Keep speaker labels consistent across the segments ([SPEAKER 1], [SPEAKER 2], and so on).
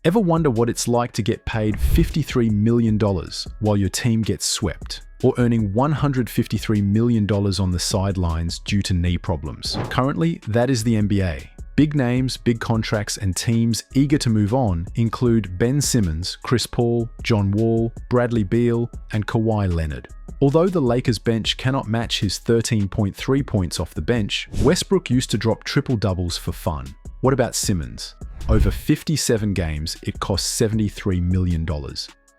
[SPEAKER 1] Ever wonder what it's like to get paid $53 million while your team gets swept? Or earning $153 million on the sidelines due to knee problems? Currently, that is the NBA. Big names, big contracts, and teams eager to move on include Ben Simmons, Chris Paul, John Wall, Bradley Beal, and Kawhi Leonard. Although the Lakers bench cannot match his 13.3 points off the bench, Westbrook used to drop triple-doubles for fun. What about Simmons? Over 57 games, it costs $73 million.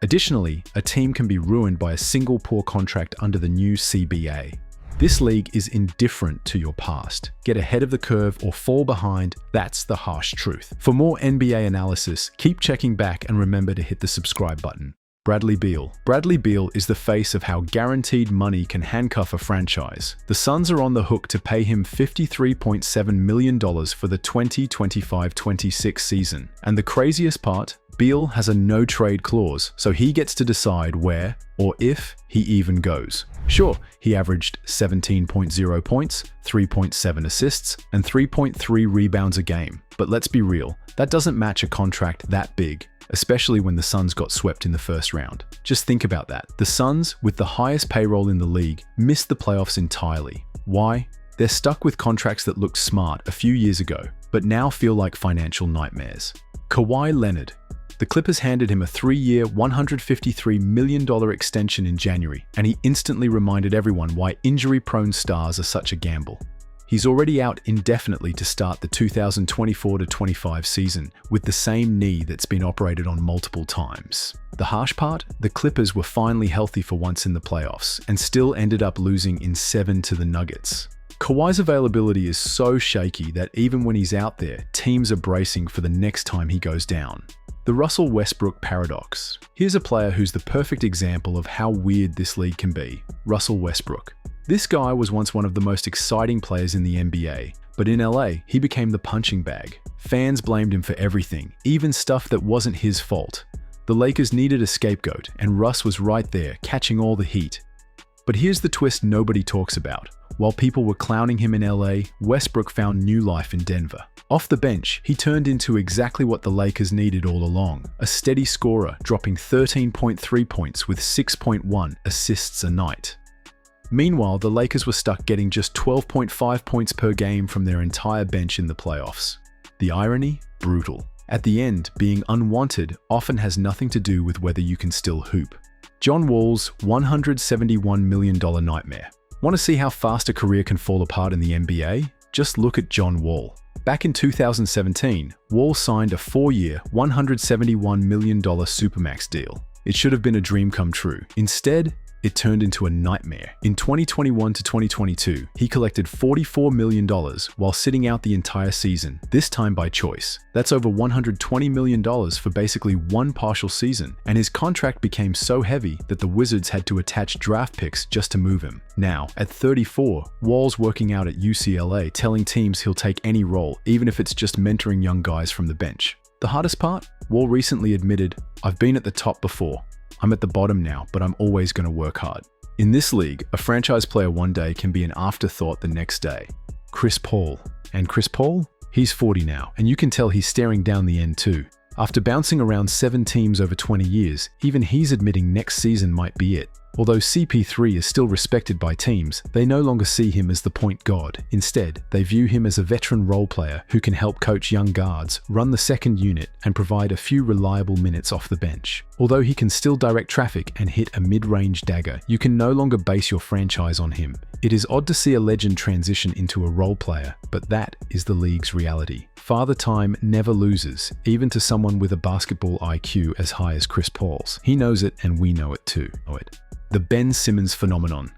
[SPEAKER 1] Additionally, a team can be ruined by a single poor contract under the new CBA. This league is indifferent to your past. Get ahead of the curve or fall behind, that's the harsh truth. For more NBA analysis, keep checking back and remember to hit the subscribe button. Bradley Beal. Bradley Beal is the face of how guaranteed money can handcuff a franchise. The Suns are on the hook to pay him $53.7 million for the 2025-26 season. And the craziest part, Beal has a no-trade clause, so he gets to decide where, or if, he even goes. Sure, he averaged 17.0 points, 3.7 assists, and 3.3 rebounds a game. But let's be real, that doesn't match a contract that big, especially when the Suns got swept in the first round. Just think about that. The Suns, with the highest payroll in the league, missed the playoffs entirely. Why? They're stuck with contracts that looked smart a few years ago, but now feel like financial nightmares. Kawhi Leonard. The Clippers handed him a 3-year, $153 million extension in January, and he instantly reminded everyone why injury-prone stars are such a gamble. He's already out indefinitely to start the 2024-25 season with the same knee that's been operated on multiple times. The harsh part? The Clippers were finally healthy for once in the playoffs and still ended up losing in 7 to the Nuggets. Kawhi's availability is so shaky that even when he's out there, teams are bracing for the next time he goes down. The Russell Westbrook paradox. Here's a player who's the perfect example of how weird this league can be. Russell Westbrook. This guy was once one of the most exciting players in the NBA, but in LA, he became the punching bag. Fans blamed him for everything, even stuff that wasn't his fault. The Lakers needed a scapegoat, and Russ was right there, catching all the heat. But here's the twist nobody talks about. While people were clowning him in LA, Westbrook found new life in Denver. Off the bench, he turned into exactly what the Lakers needed all along, a steady scorer, dropping 13.3 points with 6.1 assists a night. Meanwhile, the Lakers were stuck getting just 12.5 points per game from their entire bench in the playoffs. The irony? Brutal. At the end, being unwanted often has nothing to do with whether you can still hoop. John Wall's $171 million nightmare. Want to see how fast a career can fall apart in the NBA? Just look at John Wall. Back in 2017, Wall signed a 4-year, $171 million Supermax deal. It should have been a dream come true. Instead, it turned into a nightmare. In 2021 to 2022, he collected $44 million while sitting out the entire season, this time by choice. That's over $120 million for basically one partial season, and his contract became so heavy that the Wizards had to attach draft picks just to move him. Now, at 34, Wall's working out at UCLA, telling teams he'll take any role, even if it's just mentoring young guys from the bench. The hardest part? Wall recently admitted, "I've been at the top before. I'm at the bottom now, but I'm always going to work hard." In this league, a franchise player one day can be an afterthought the next day. Chris Paul. And Chris Paul? He's 40 now, and you can tell he's staring down the end too. After bouncing around 7 teams over 20 years, even he's admitting next season might be it. Although CP3 is still respected by teams, they no longer see him as the point god. Instead, they view him as a veteran role player who can help coach young guards, run the second unit, and provide a few reliable minutes off the bench. Although he can still direct traffic and hit a mid-range dagger, you can no longer base your franchise on him. It is odd to see a legend transition into a role player, but that is the league's reality. Father Time never loses, even to someone with a basketball IQ as high as Chris Paul's. He knows it, and we know it too. The Ben Simmons phenomenon.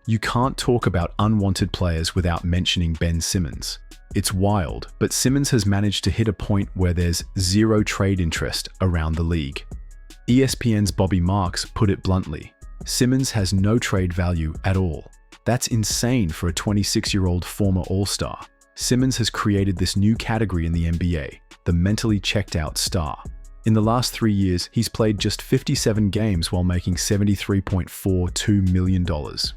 [SPEAKER 1] You can't talk about unwanted players without mentioning Ben Simmons. It's wild, but Simmons has managed to hit a point where there's zero trade interest around the league. ESPN's Bobby Marks put it bluntly, Simmons has no trade value at all. That's insane for a 26-year-old former All-Star. Simmons has created this new category in the NBA, the mentally checked out star. In the last 3 years, he's played just 57 games while making $73.42 million,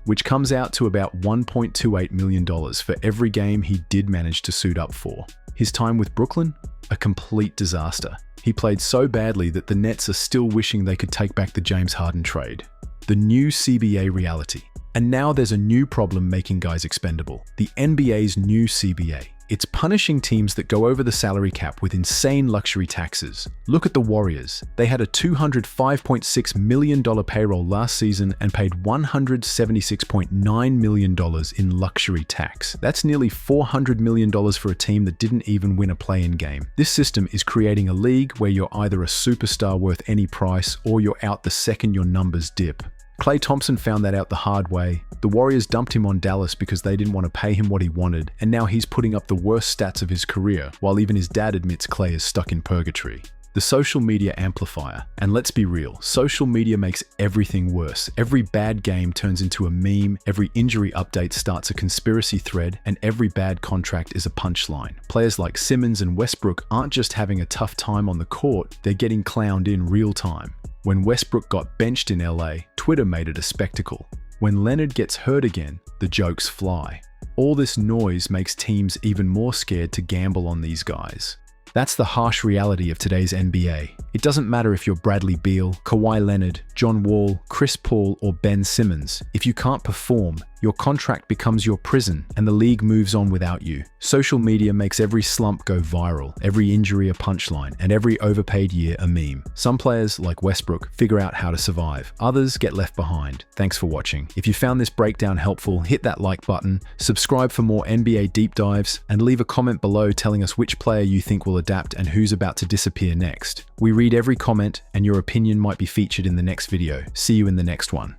[SPEAKER 1] which comes out to about $1.28 million for every game he did manage to suit up for. His time with Brooklyn? A complete disaster. He played so badly that the Nets are still wishing they could take back the James Harden trade. The new CBA reality. And now there's a new problem making guys expendable. The NBA's new CBA. It's punishing teams that go over the salary cap with insane luxury taxes. Look at the Warriors. They had a $205.6 million payroll last season and paid $176.9 million in luxury tax. That's nearly $400 million for a team that didn't even win a play-in game. This system is creating a league where you're either a superstar worth any price or you're out the second your numbers dip. Klay Thompson found that out the hard way. The Warriors dumped him on Dallas because they didn't want to pay him what he wanted, and now he's putting up the worst stats of his career, while even his dad admits Klay is stuck in purgatory. The social media amplifier. And let's be real, social media makes everything worse. Every bad game turns into a meme, every injury update starts a conspiracy thread, and every bad contract is a punchline. Players like Simmons and Westbrook aren't just having a tough time on the court, they're getting clowned in real time. When Westbrook got benched in LA, Twitter made it a spectacle. When Leonard gets hurt again, the jokes fly. All this noise makes teams even more scared to gamble on these guys. That's the harsh reality of today's NBA. It doesn't matter if you're Bradley Beal, Kawhi Leonard, John Wall, Chris Paul, or Ben Simmons. If you can't perform, your contract becomes your prison and the league moves on without you. Social media makes every slump go viral, every injury a punchline, and every overpaid year a meme. Some players, like Westbrook, figure out how to survive. Others get left behind. Thanks for watching. If you found this breakdown helpful, hit that like button, subscribe for more NBA deep dives, and leave a comment below telling us which player you think will adapt and who's about to disappear next. We read every comment, and your opinion might be featured in the next video. See you in the next one.